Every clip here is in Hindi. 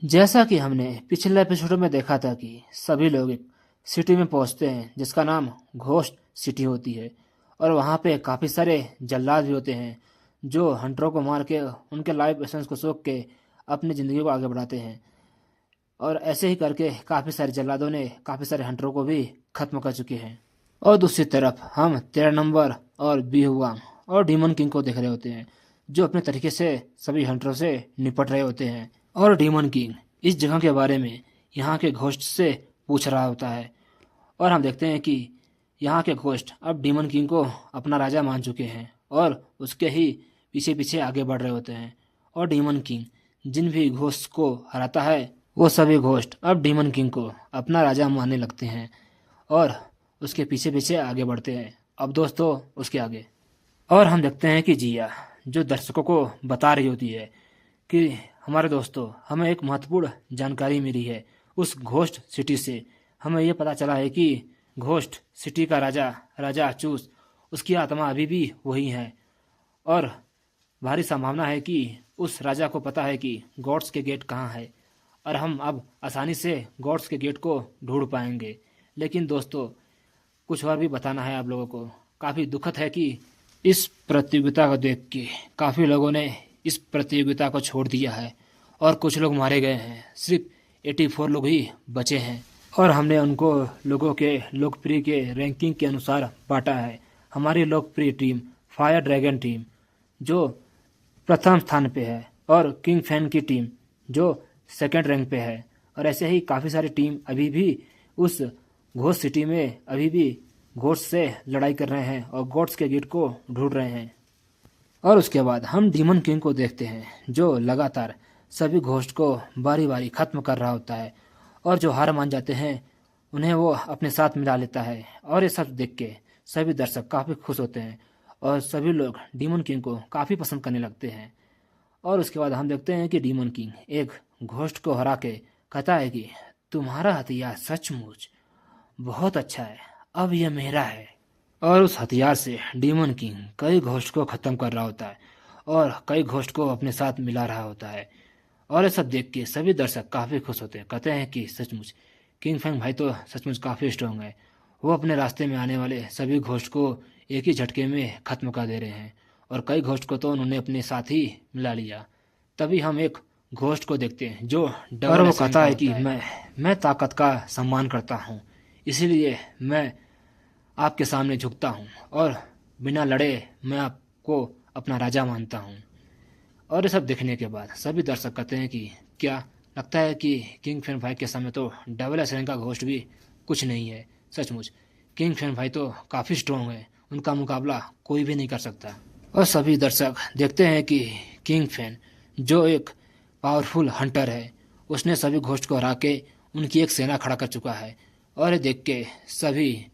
जैसा कि हमने पिछले एपिसोड में देखा था कि सभी लोग एक सिटी में पहुंचते हैं जिसका नाम घोस्ट सिटी होती है। और वहां पे काफ़ी सारे जल्लाद भी होते हैं जो हंटरों को मार के उनके लाइफ एसेंस को सोख के अपनी ज़िंदगी को आगे बढ़ाते हैं। और ऐसे ही करके काफ़ी सारे जल्लादों ने काफ़ी सारे हंटरों को भी ख़त्म कर चुके हैं। और दूसरी तरफ हम 13 नंबर और बीहुआंग और डीमन किंग को देख रहे होते हैं जो अपने तरीके से सभी हंटरों से निपट रहे होते हैं। और डीमन किंग इस जगह के बारे में यहाँ के घोस्ट से पूछ रहा होता है। और हम देखते हैं कि यहाँ के घोस्ट अब डीमन किंग को अपना राजा मान चुके हैं और उसके ही पीछे पीछे आगे बढ़ रहे होते हैं। और डीमन किंग जिन भी घोस्ट को हराता है वो सभी घोस्ट अब डीमन किंग को अपना राजा मानने लगते हैं और उसके पीछे पीछे आगे बढ़ते हैं। अब दोस्तों उसके आगे और हम देखते हैं कि जिया जो दर्शकों को बता रही होती है कि हमारे दोस्तों हमें एक महत्वपूर्ण जानकारी मिली है उस घोस्ट सिटी से। हमें ये पता चला है कि घोस्ट सिटी का राजा राजा चूस उसकी आत्मा अभी भी वही है और भारी संभावना है कि उस राजा को पता है कि गॉड्स के गेट कहाँ है और हम अब आसानी से गॉड्स के गेट को ढूंढ पाएंगे। लेकिन दोस्तों कुछ और भी बताना है आप लोगों को। काफ़ी दुखद है कि इस प्रतियोगिता को देख के काफ़ी लोगों ने इस प्रतियोगिता को छोड़ दिया है और कुछ लोग मारे गए हैं। सिर्फ 84 लोग ही बचे हैं और हमने उनको लोगों के लोकप्रिय के रैंकिंग के अनुसार बांटा है। हमारी लोकप्रिय टीम फायर ड्रैगन टीम जो प्रथम स्थान पे है और किंग फैन की टीम जो सेकंड रैंक पे है। और ऐसे ही काफ़ी सारी टीम अभी भी उस घोस्ट सिटी में अभी भी घोस्ट से लड़ाई कर रहे हैं और घोस्ट के गेट को ढूंढ रहे हैं। और उसके बाद हम डीमन किंग को देखते हैं जो लगातार सभी घोस्ट को बारी बारी खत्म कर रहा होता है और जो हार मान जाते हैं उन्हें वो अपने साथ मिला लेता है। और ये सब देख के सभी दर्शक काफ़ी खुश होते हैं और सभी लोग डीमन किंग को काफ़ी पसंद करने लगते हैं। और उसके बाद हम देखते हैं कि डीमन किंग एक घोस्ट को हरा के कहता है कि तुम्हारा हथियार सचमुच बहुत अच्छा है, अब यह मेरा है। और उस हथियार से डीमन किंग कई घोस्ट को ख़त्म कर रहा होता है और कई घोस्ट को अपने साथ मिला रहा होता है। और ये सब देख के सभी दर्शक काफ़ी खुश होते हैं, कहते हैं कि सचमुच किंग फैंग भाई तो सचमुच काफ़ी स्ट्रांग है। वो अपने रास्ते में आने वाले सभी घोस्ट को एक ही झटके में ख़त्म कर दे रहे हैं और कई घोस्ट को तो उन्होंने अपने साथ ही मिला लिया। तभी हम एक घोस्ट को देखते हैं जो और वो कहता है कि मैं ताकत का सम्मान करता हूँ, इसीलिए मैं आपके सामने झुकता हूँ और बिना लड़े मैं आपको अपना राजा मानता हूँ। और ये सब देखने के बाद सभी दर्शक कहते हैं कि क्या लगता है कि किंग फैन भाई के सामने तो डबल एस रैंक का घोस्ट भी कुछ नहीं है। सचमुच किंग फैन भाई तो काफ़ी स्ट्रॉन्ग है, उनका मुकाबला कोई भी नहीं कर सकता। और सभी दर्शक देखते हैं कि किंग फैन जो एक पावरफुल हंटर है उसने सभी घोस्ट को हरा के उनकी एक सेना खड़ा कर चुका है। और ये देख के सभी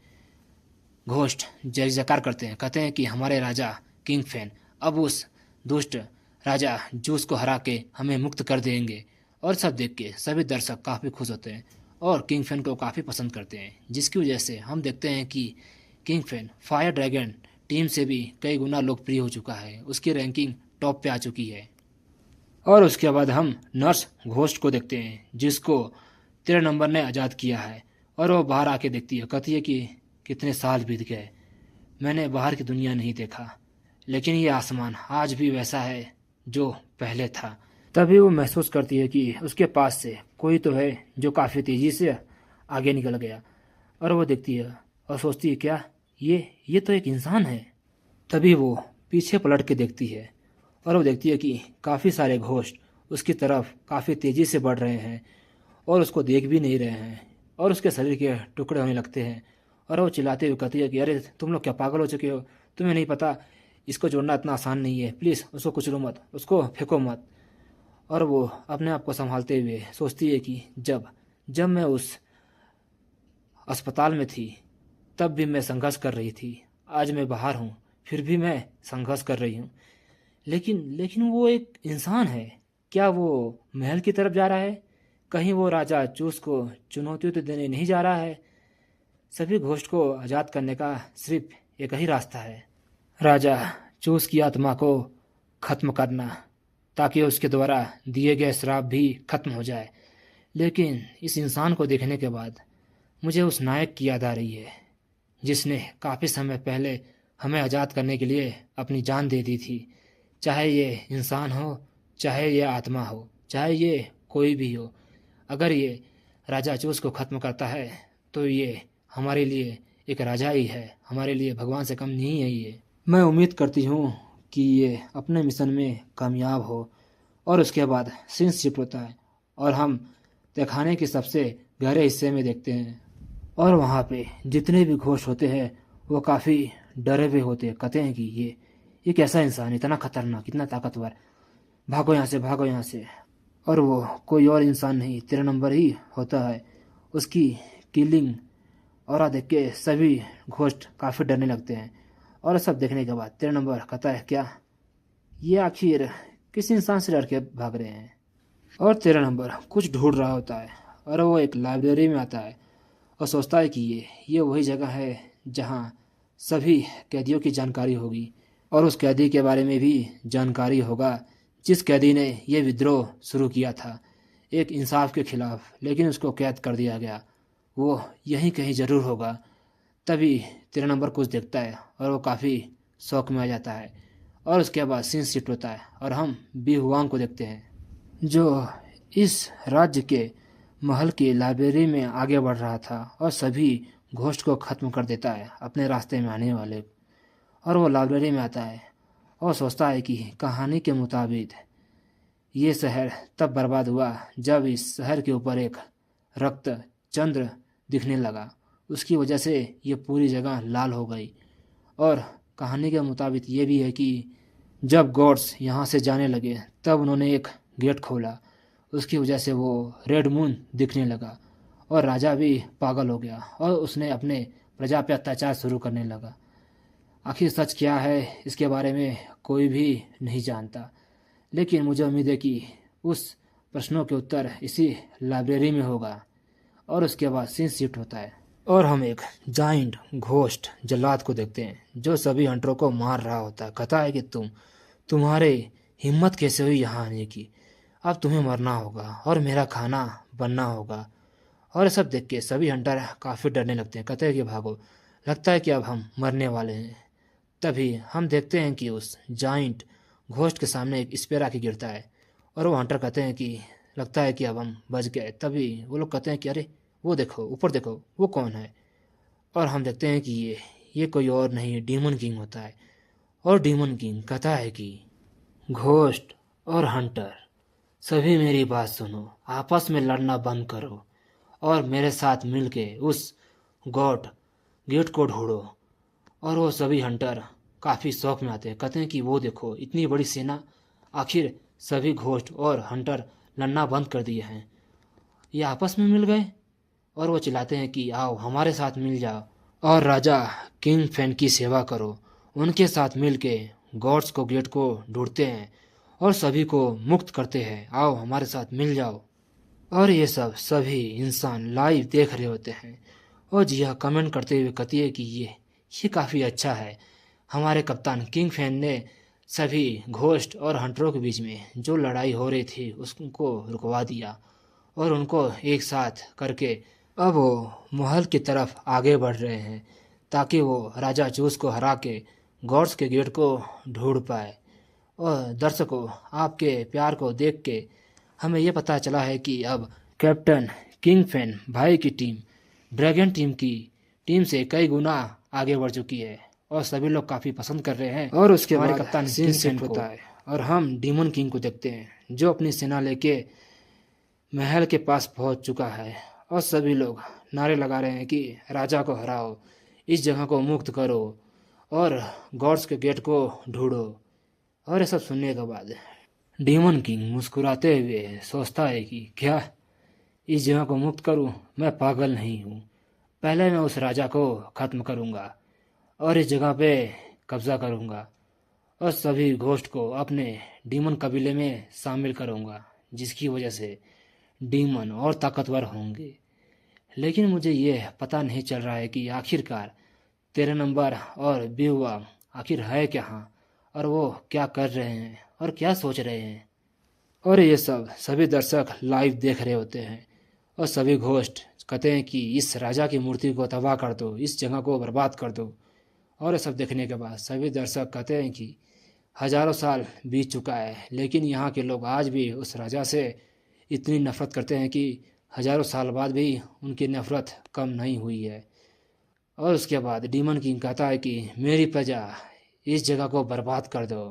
घोस्ट जय जयकार करते हैं, कहते हैं कि हमारे राजा किंग फैन अब उस दुष्ट राजा जूस को हरा के हमें मुक्त कर देंगे। और सब देख के सभी दर्शक काफ़ी खुश होते हैं और किंग फैन को काफ़ी पसंद करते हैं, जिसकी वजह से हम देखते हैं कि king fan fire dragon team से भी कई गुना लोकप्रिय हो चुका है, उसकी रैंकिंग टॉप पे आ चुकी है। और उसके बाद हम नर्स घोस्ट को देखते हैं जिसको 13 नंबर ने आज़ाद किया है। और वो बाहर आके देखती है, कहती है कि कितने साल बीत गए, मैंने बाहर की दुनिया नहीं देखा, लेकिन ये आसमान आज भी वैसा है जो पहले था। तभी वो महसूस करती है कि उसके पास से कोई तो है जो काफ़ी तेज़ी से आगे निकल गया। और वो देखती है और सोचती है क्या ये तो एक इंसान है। तभी वो पीछे पलट के देखती है और वो देखती है कि काफ़ी सारे घोस्ट उसकी तरफ काफ़ी तेज़ी से बढ़ रहे हैं और उसको देख भी नहीं रहे हैं और उसके शरीर के टुकड़े होने लगते हैं। और वो चिल्लाते हुए कहती है कि अरे तुम लोग क्या पागल हो चुके हो, तुम्हें नहीं पता इसको जोड़ना इतना आसान नहीं है, प्लीज़ उसको कुचलो मत, उसको फेंको मत। और वो अपने आप को संभालते हुए सोचती है कि जब जब मैं उस अस्पताल में थी तब भी मैं संघर्ष कर रही थी, आज मैं बाहर हूँ फिर भी मैं संघर्ष कर रही हूँ, लेकिन लेकिन वो एक इंसान है। क्या वो महल की तरफ जा रहा है? कहीं वो राजा चूस को चुनौती तो देने नहीं जा रहा है? सभी घोस्ट को आज़ाद करने का सिर्फ एक ही रास्ता है, राजा चूस की आत्मा को खत्म करना। ताकि उसके द्वारा दिए गए श्राप भी खत्म हो जाए। लेकिन इस इंसान को देखने के बाद मुझे उस नायक की याद आ रही है जिसने काफ़ी समय पहले हमें आज़ाद करने के लिए अपनी जान दे दी थी। चाहे ये इंसान हो, चाहे ये आत्मा हो, चाहे ये कोई भी हो, अगर ये राजा चूस को ख़त्म करता है तो ये हमारे लिए एक राजा ही है, हमारे लिए भगवान से कम नहीं है ये। मैं उम्मीद करती हूँ कि ये अपने मिशन में कामयाब हो और उसके बाद सीन शिफ्ट होता है और हम तहखाने के सबसे गहरे हिस्से में देखते हैं। और वहाँ पे जितने भी घोष होते हैं वो काफ़ी डरे हुए होते हैं। कहते हैं कि ये कैसा इंसान, इतना खतरनाक, इतना ताकतवर, भागो यहाँ से, भागो यहाँ से। और वो कोई और इंसान नहीं, 13 नंबर ही होता है। उसकी किलिंग और देख के सभी घोस्ट काफ़ी डरने लगते हैं। और सब देखने के बाद 13 नंबर कहता है, क्या ये आखिर किस इंसान से डर के भाग रहे हैं। और 13 नंबर कुछ ढूंढ रहा होता है और वो एक लाइब्रेरी में आता है और सोचता है कि ये वही जगह है जहाँ सभी कैदियों की जानकारी होगी और उस कैदी के बारे में भी जानकारी होगा जिस कैदी ने ये विद्रोह शुरू किया था एक इंसाफ के खिलाफ, लेकिन उसको कैद कर दिया गया। वो यहीं कहीं ज़रूर होगा। तभी 13 नंबर कुछ देखता है और वो काफ़ी शौक में आ जाता है। और उसके बाद सीन शिफ्ट होता है और हम बी हुआंग को देखते हैं जो इस राज्य के महल की लाइब्रेरी में आगे बढ़ रहा था और सभी घोस्ट को ख़त्म कर देता है अपने रास्ते में आने वाले। और वो लाइब्रेरी में आता है और सोचता है कि कहानी के मुताबिक ये शहर तब बर्बाद हुआ जब इस शहर के ऊपर एक रक्त चंद्र दिखने लगा। उसकी वजह से ये पूरी जगह लाल हो गई। और कहानी के मुताबिक ये भी है कि जब गॉड्स यहाँ से जाने लगे तब उन्होंने एक गेट खोला, उसकी वजह से वो रेड मून दिखने लगा और राजा भी पागल हो गया और उसने अपने प्रजा पे अत्याचार शुरू करने लगा। आखिर सच क्या है इसके बारे में कोई भी नहीं जानता, लेकिन मुझे उम्मीद है कि उस प्रश्नों के उत्तर इसी लाइब्रेरी में होगा। और उसके बाद सीन शिफ्ट होता है और हम एक जाइंट घोस्ट जल्लाद को देखते हैं जो सभी हंटरों को मार रहा होता है। कहता है कि तुम्हारे हिम्मत कैसे हुई यहाँ आने की, अब तुम्हें मरना होगा और मेरा खाना बनना होगा। और सब देख के सभी हंटर काफ़ी डरने लगते हैं। कहते हैं कि भागो, लगता है कि अब हम मरने वाले हैं। तभी हम देखते हैं कि उस जाइंट घोस्ट के सामने एक स्पेयर आके गिरता है और वो हंटर कहते हैं कि लगता है कि अब हम बच गए। तभी वो लोग कहते हैं कि अरे वो देखो, ऊपर देखो, वो कौन है। और हम देखते हैं कि ये कोई और नहीं, डीमन किंग होता है। और डीमन किंग कहता है कि घोस्ट और हंटर सभी मेरी बात सुनो, आपस में लड़ना बंद करो और मेरे साथ मिलके उस गॉड गेट को ढूंढो। और वो सभी हंटर काफ़ी शौक में आते हैं। कहते हैं कि वो देखो, इतनी बड़ी सेना, आखिर सभी घोस्ट और हंटर लड़ना बंद कर दिए हैं, ये आपस में मिल गए। और वो चिल्लाते हैं कि आओ हमारे साथ मिल जाओ और राजा किंग फैन की सेवा करो। उनके साथ मिल के गॉड्स को गेट को ढूंढते हैं और सभी को मुक्त करते हैं, आओ हमारे साथ मिल जाओ। और ये सब सभी इंसान लाइव देख रहे होते हैं और जिया कमेंट करते हुए कहती है कि ये काफ़ी अच्छा है। हमारे कप्तान किंग फैन ने सभी घोस्ट और हंटरों के बीच में जो लड़ाई हो रही थी उसको रुकवा दिया और उनको एक साथ करके अब वो महल की तरफ आगे बढ़ रहे हैं ताकि वो राजा चूस को हरा के गॉड्स के गेट को ढूंढ पाए। और दर्शकों, आपके प्यार को देख के हमें ये पता चला है कि अब कैप्टन किंग फैन भाई की टीम ड्रैगन टीम की टीम से कई गुना आगे बढ़ चुकी है और सभी लोग काफ़ी पसंद कर रहे हैं। और उसके हमारे कप्तान किंग फैन होता है और हम डीमन किंग को देखते हैं जो अपनी सेना लेके महल के पास पहुंच चुका है और सभी लोग नारे लगा रहे हैं कि राजा को हराओ, इस जगह को मुक्त करो और गॉड्स के गेट को ढूंढो। और ये सब सुनने के बाद डीमन किंग मुस्कुराते हुए सोचता है कि क्या इस जगह को मुक्त करूं, मैं पागल नहीं हूं। पहले मैं उस राजा को ख़त्म करूंगा और इस जगह पे कब्जा करूंगा और सभी घोस्ट को अपने डीमन कबीले में शामिल करूंगा जिसकी वजह से डीमन और ताकतवर होंगे। लेकिन मुझे ये पता नहीं चल रहा है कि आखिरकार 13 नंबर और बेहुआ आखिर है कहाँ और वो क्या कर रहे हैं और क्या सोच रहे हैं। और ये सब सभी दर्शक लाइव देख रहे होते हैं और सभी घोस्ट कहते हैं कि इस राजा की मूर्ति को तबाह कर दो, इस जगह को बर्बाद कर दो। और ये सब देखने के बाद सभी दर्शक कहते हैं कि हजारों साल बीत चुका है, लेकिन यहाँ के लोग आज भी उस राजा से इतनी नफरत करते हैं कि हजारों साल बाद भी उनकी नफरत कम नहीं हुई है। और उसके बाद डीमन किंग कहता है कि मेरी प्रजा, इस जगह को बर्बाद कर दो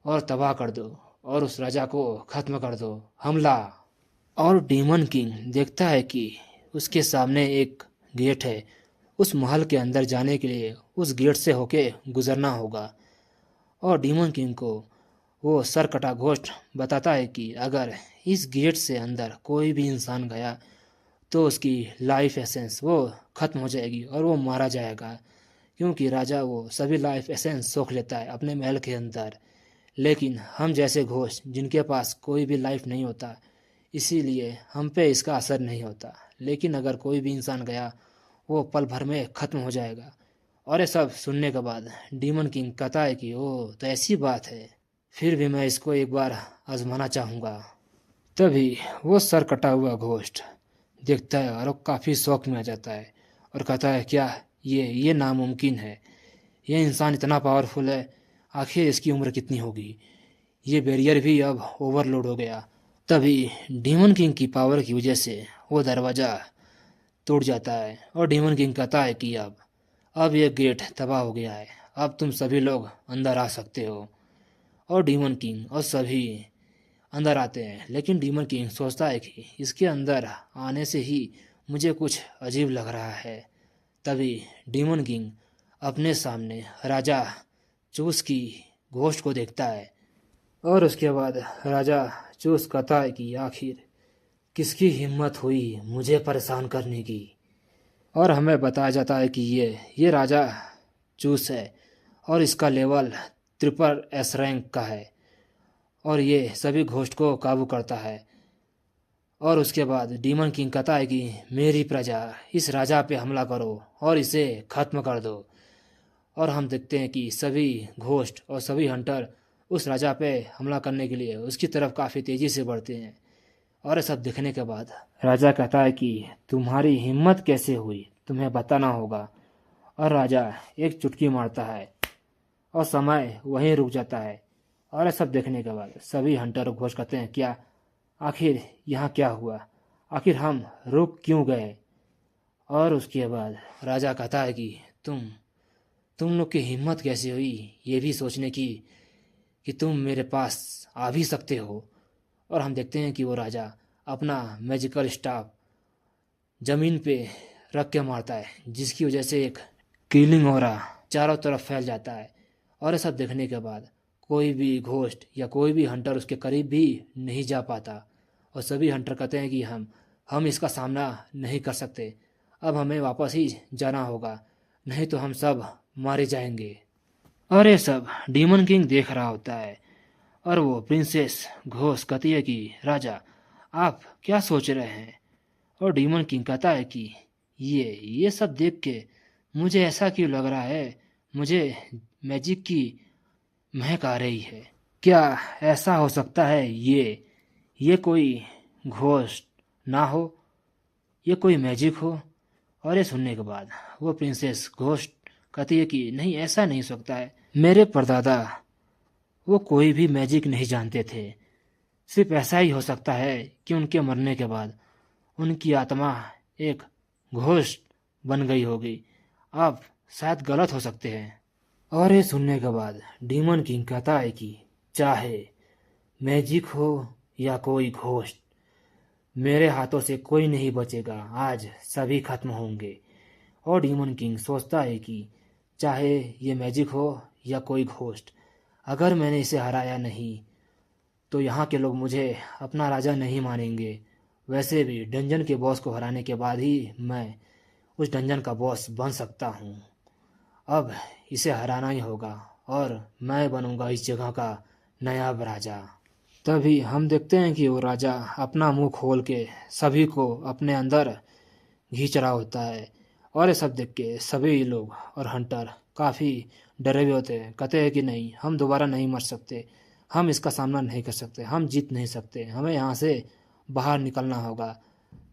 और तबाह कर दो और उस राजा को खत्म कर दो, हमला। और डीमन किंग देखता है कि उसके सामने एक गेट है। उस महल के अंदर जाने के लिए उस गेट से होके गुजरना होगा। और डीमन किंग को वो सर कटा घोस्ट बताता है कि अगर इस गेट से अंदर कोई भी इंसान गया तो उसकी लाइफ एसेंस वो ख़त्म हो जाएगी और वो मारा जाएगा, क्योंकि राजा वो सभी लाइफ एसेंस सोख लेता है अपने महल के अंदर। लेकिन हम जैसे घोस्ट जिनके पास कोई भी लाइफ नहीं होता, इसीलिए हम पे इसका असर नहीं होता। लेकिन अगर कोई भी इंसान गया वो पल भर में ख़त्म हो जाएगा। और ये सब सुनने के बाद डीमन किंग कहता है कि ओ तो ऐसी बात है, फिर भी मैं इसको एक बार आजमाना चाहूँगा। तभी वो सर कटा हुआ घोस्ट देखता है और वो काफ़ी शौक में आ जाता है और कहता है क्या ये नामुमकिन है, ये इंसान इतना पावरफुल है, आखिर इसकी उम्र कितनी होगी। ये बैरियर भी अब ओवरलोड हो गया। तभी डीमन किंग की पावर की वजह से वो दरवाज़ा टूट जाता है और डीमन किंग कहता है कि अब ये गेट तबाह हो गया है, अब तुम सभी लोग अंदर आ सकते हो। और डीमन किंग और सभी अंदर आते हैं, लेकिन डीमन किंग सोचता है कि इसके अंदर आने से ही मुझे कुछ अजीब लग रहा है। तभी डीमन किंग अपने सामने राजा चूस की घोस्ट को देखता है और उसके बाद राजा चूस कहता है कि आखिर किसकी हिम्मत हुई मुझे परेशान करने की। और हमें बताया जाता है कि ये राजा चूस है और इसका लेवल ट्रिपल एस रैंक का है और ये सभी घोस्ट को काबू करता है। और उसके बाद डीमन किंग कहता है कि मेरी प्रजा, इस राजा पे हमला करो और इसे ख़त्म कर दो। और हम देखते हैं कि सभी घोस्ट और सभी हंटर उस राजा पे हमला करने के लिए उसकी तरफ काफ़ी तेज़ी से बढ़ते हैं। और ये सब देखने के बाद राजा कहता है कि तुम्हारी हिम्मत कैसे हुई, तुम्हें बताना होगा। और राजा एक चुटकी मारता है और समय वहीं रुक जाता है। और ये सब देखने के बाद सभी हंटर घोष कहते हैं क्या, आखिर यहाँ क्या हुआ, आखिर हम रुक क्यों गए। और उसके बाद राजा कहता है कि तुम लोग की हिम्मत कैसे हुई ये भी सोचने की कि तुम मेरे पास आ भी सकते हो। और हम देखते हैं कि वो राजा अपना मैजिकल स्टाफ ज़मीन पे रख के मारता है, जिसकी वजह से एक किलिंग ऑरा चारों तरफ फैल जाता है। और ये सब देखने के बाद कोई भी घोस्ट या कोई भी हंटर उसके करीब भी नहीं जा पाता और सभी हंटर कहते हैं कि हम इसका सामना नहीं कर सकते, अब हमें वापस ही जाना होगा, नहीं तो हम सब मारे जाएंगे। और ये सब डीमन किंग देख रहा होता है और वो प्रिंसेस घोष कहती है कि राजा आप क्या सोच रहे हैं। और डीमन किंग कहता है कि ये सब देख के मुझे ऐसा क्यों लग रहा है, मुझे मैजिक की महक आ रही है। क्या ऐसा हो सकता है ये कोई घोस्ट ना हो, ये कोई मैजिक हो। और ये सुनने के बाद वो प्रिंसेस घोस्ट कहती है कि नहीं, ऐसा नहीं हो सकता है, मेरे परदादा वो कोई भी मैजिक नहीं जानते थे, सिर्फ ऐसा ही हो सकता है कि उनके मरने के बाद उनकी आत्मा एक घोस्ट बन गई होगी, आप शायद गलत हो सकते हैं। और ये सुनने के बाद डीमन किंग कहता है कि चाहे मैजिक हो या कोई घोस्ट, मेरे हाथों से कोई नहीं बचेगा, आज सभी खत्म होंगे। और डीमन किंग सोचता है कि चाहे ये मैजिक हो या कोई घोस्ट, अगर मैंने इसे हराया नहीं तो यहाँ के लोग मुझे अपना राजा नहीं मानेंगे। वैसे भी डंजन के बॉस को हराने के बाद ही मैं उस डंजन का बॉस बन सकता हूँ। अब इसे हराना ही होगा और मैं बनूंगा इस जगह का नया राजा। तभी हम देखते हैं कि वो राजा अपना मुंह खोल के सभी को अपने अंदर खींच रहा होता है। और ये सब देख के सभी लोग और हंटर काफ़ी डरे हुए होते हैं, कहते हैं कि नहीं, हम दोबारा नहीं मर सकते, हम इसका सामना नहीं कर सकते, हम जीत नहीं सकते, हमें यहाँ से बाहर निकलना होगा।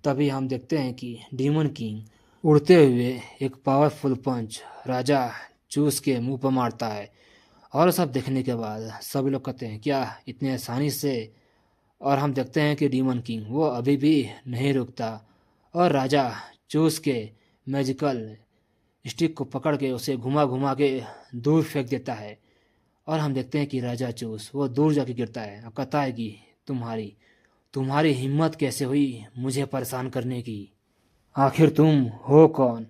तभी हम देखते हैं कि डीमन किंग उड़ते हुए एक पावरफुल पंच राजा चूस के मुंह पर मारता है। और सब देखने के बाद सभी लोग कहते हैं क्या इतने आसानी से। और हम देखते हैं कि डीमन किंग वो अभी भी नहीं रुकता और राजा चूस के मैजिकल स्टिक को पकड़ के उसे घुमा घुमा के दूर फेंक देता है। और हम देखते हैं कि राजा चूस वो दूर जाके गिरता है और कहता है कि तुम्हारी तुम्हारी हिम्मत कैसे हुई मुझे परेशान करने की, आखिर तुम हो कौन।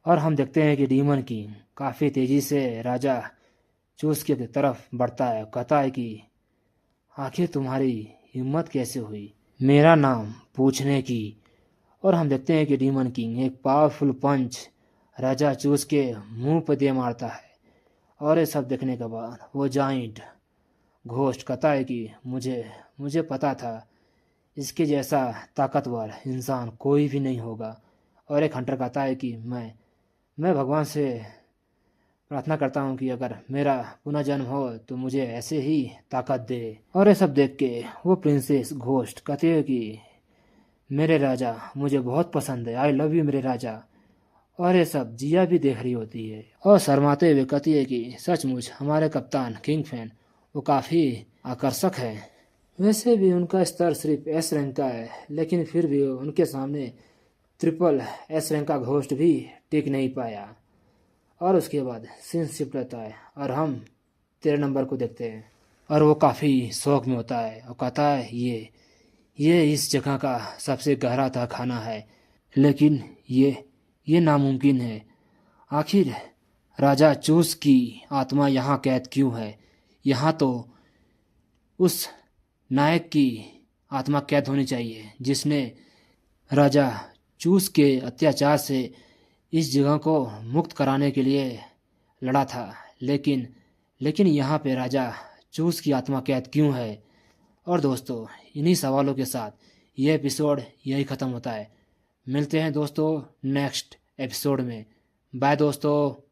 और हम देखते हैं कि डीमन किंग काफ़ी तेज़ी से राजा चूस की तरफ बढ़ता है, कहता है कि आखिर तुम्हारी हिम्मत कैसे हुई मेरा नाम पूछने की। और हम देखते हैं कि डीमन किंग एक पावरफुल पंच राजा चूस के मुंह पर दे मारता है। और ये सब देखने के बाद वो जाइंट घोस्ट कहता है कि मुझे मुझे पता था इसके जैसा ताकतवर इंसान कोई भी नहीं होगा। और एक हंटर कहता है कि मैं भगवान से प्रार्थना करता हूँ कि अगर मेरा पुनर्जन्म हो तो मुझे ऐसे ही ताकत दे। और ये सब देख के वो प्रिंसेस घोस्ट कहती है कि मेरे राजा मुझे बहुत पसंद है, आई लव यू मेरे राजा। और ये सब जिया भी देख रही होती है और शर्माते हुए कहती है कि सचमुच हमारे कप्तान किंग फैन वो काफ़ी आकर्षक है। वैसे भी उनका स्तर सिर्फ एस रैंक का है, लेकिन फिर भी उनके सामने ट्रिपल एस रैंक का घोस्ट भी टिक नहीं पाया। और उसके बाद सीन शिफ्ट होता है और हम 13 नंबर को देखते हैं। और वो काफ़ी शौक में होता है और कहता है ये इस जगह का सबसे गहरा तहखाना है, लेकिन ये नामुमकिन है। आखिर राजा चूस की आत्मा यहाँ कैद क्यों है। यहाँ तो उस नायक की आत्मा कैद होनी चाहिए जिसने राजा चूस के अत्याचार से इस जगह को मुक्त कराने के लिए लड़ा था। लेकिन यहाँ पे राजा चूस की आत्मा कैद क्यों है। और दोस्तों इन्हीं सवालों के साथ ये एपिसोड यही ख़त्म होता है। मिलते हैं दोस्तों नेक्स्ट एपिसोड में। बाय दोस्तों।